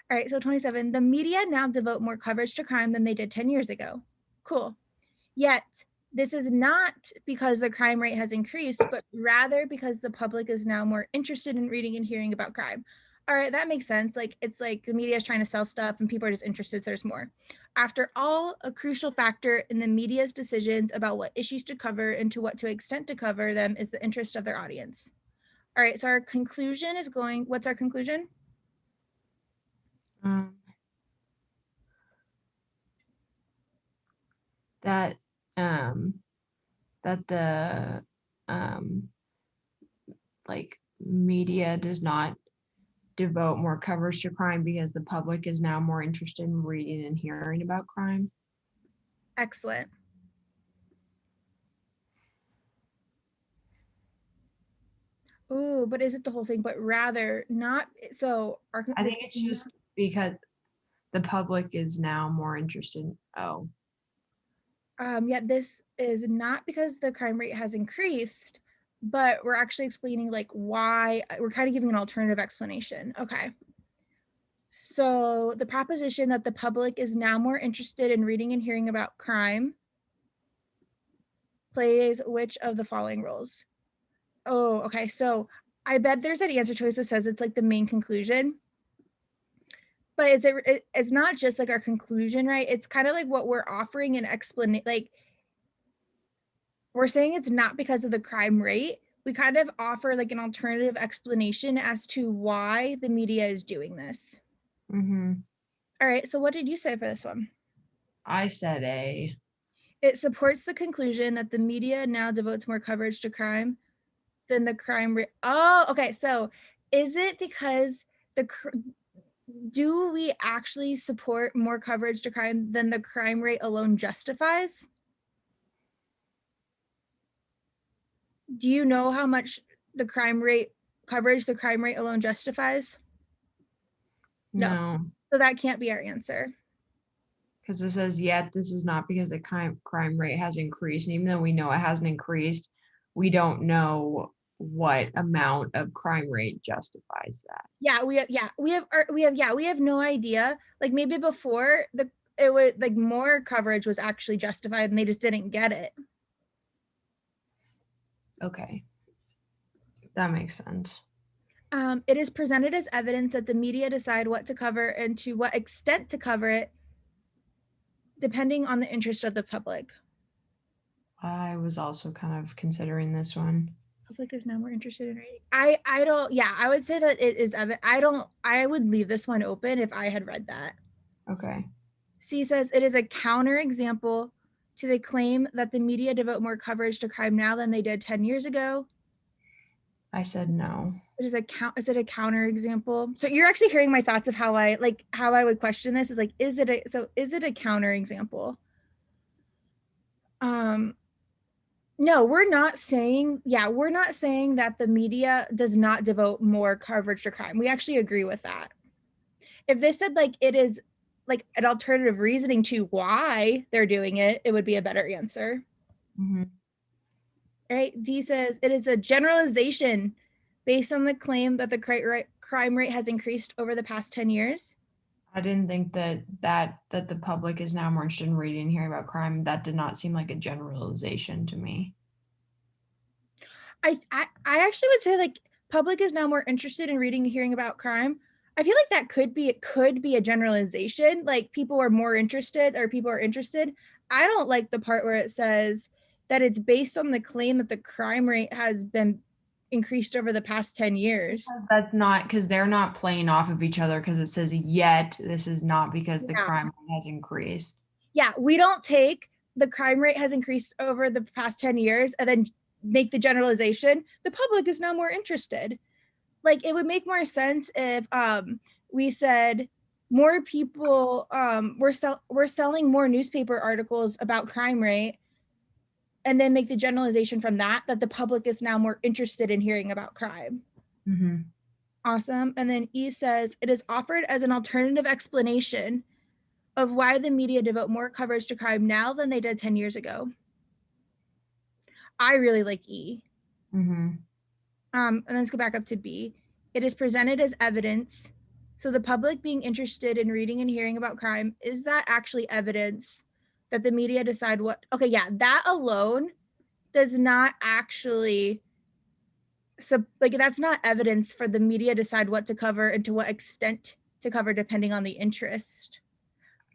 All right, so 27, the media now devote more coverage to crime than they did 10 years ago. Cool. Yet, this is not because the crime rate has increased, but rather because the public is now more interested in reading and hearing about crime. All right, that makes sense. Like, it's like the media is trying to sell stuff and people are just interested, so there's more. After all, a crucial factor in the media's decisions about what issues to cover and to what to extent to cover them is the interest of their audience. All right, so our conclusion is going, what's our conclusion? That that the like media does not devote more coverage to crime because the public is now more interested in reading and hearing about crime. Excellent. Oh, but is it the whole thing? But rather not. So our I this think it's just because the public is now more interested. Oh, yet this is not because the crime rate has increased, but we're actually explaining like why. We're kind of giving an alternative explanation. Okay. So the proposition that the public is now more interested in reading and hearing about crime plays which of the following roles? Oh, okay. So I bet there's an answer choice that says it's like the main conclusion. But it's not just like our conclusion, right? It's kind of like what we're offering an explanation. Like we're saying it's not because of the crime rate. We kind of offer like an alternative explanation as to why the media is doing this. All right. So what did you say for this one? I said A. It supports the conclusion that the media now devotes more coverage to crime than the crime rate. Oh, okay. So is it because do we actually support more coverage to crime than the crime rate alone justifies? Do you know how much the crime rate alone justifies? No. No, So that can't be our answer. because it says yet this is not because the crime rate has increased. And even though we know it hasn't increased, we don't know what amount of crime rate justifies that. We have no idea. Like maybe before it was like more coverage was actually justified and they just didn't get it. Okay, that makes sense. It is presented as evidence that the media decide what to cover and to what extent to cover it, depending on the interest of the public. I was also kind of considering this one. Public is now more interested in reading. I don't. Yeah, I would say that it is evident. I would leave this one open if I had read that. Okay. C says it is a counterexample to the claim that the media devote more coverage to crime now than they did 10 years ago. I said no. Is it a counterexample? So you're actually hearing my thoughts of how I would question this is like, is it a counterexample? No, we're not saying that the media does not devote more coverage to crime. We actually agree with that. If this said like it is like an alternative reasoning to why they're doing it, it would be a better answer. Right? D says it is a generalization based on the claim that the crime rate has increased over the past 10 years. I didn't think that the public is now more interested in reading and hearing about crime. That did not seem like a generalization to me. I actually would say like public is now more interested in reading and hearing about crime. I feel like that could be a generalization. Like people are more interested or people are interested. I don't like the part where it says that it's based on the claim that the crime rate has been increased over the past 10 years. Because that's not because they're not playing off of each other because it says yet this is not because the Yeah. crime rate has increased. Yeah, we don't take the crime rate has increased over the past 10 years and then make the generalization the public is now more interested. Like it would make more sense if we said more people we're selling more newspaper articles about crime rate and then make the generalization from that the public is now more interested in hearing about crime. Awesome. And then E says it is offered as an alternative explanation of why the media devote more coverage to crime now than they did 10 years ago. I really like E. And let's go back up to B. It is presented as evidence So the public being interested in reading and hearing about crime, is that actually evidence that the media decide what? Okay, yeah, that alone does not actually, so like that's not evidence for the media decide what to cover and to what extent to cover depending on the interest.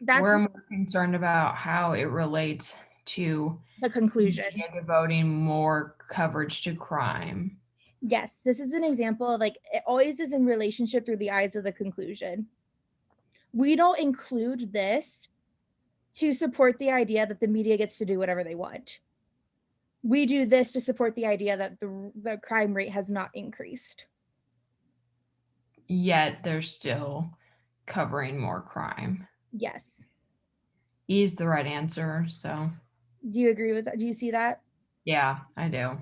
That's We're more concerned about how it relates to the the conclusion. media devoting more coverage to crime. Yes, this is an example of like it always is in relationship through the eyes of the conclusion. We don't include this to support the idea that the media gets to do whatever they want. We do this to support the idea that the crime rate has not increased. Yet they're still covering more crime. Yes. E is the right answer. So, Do you agree with that? Do you see that? yeah, I do.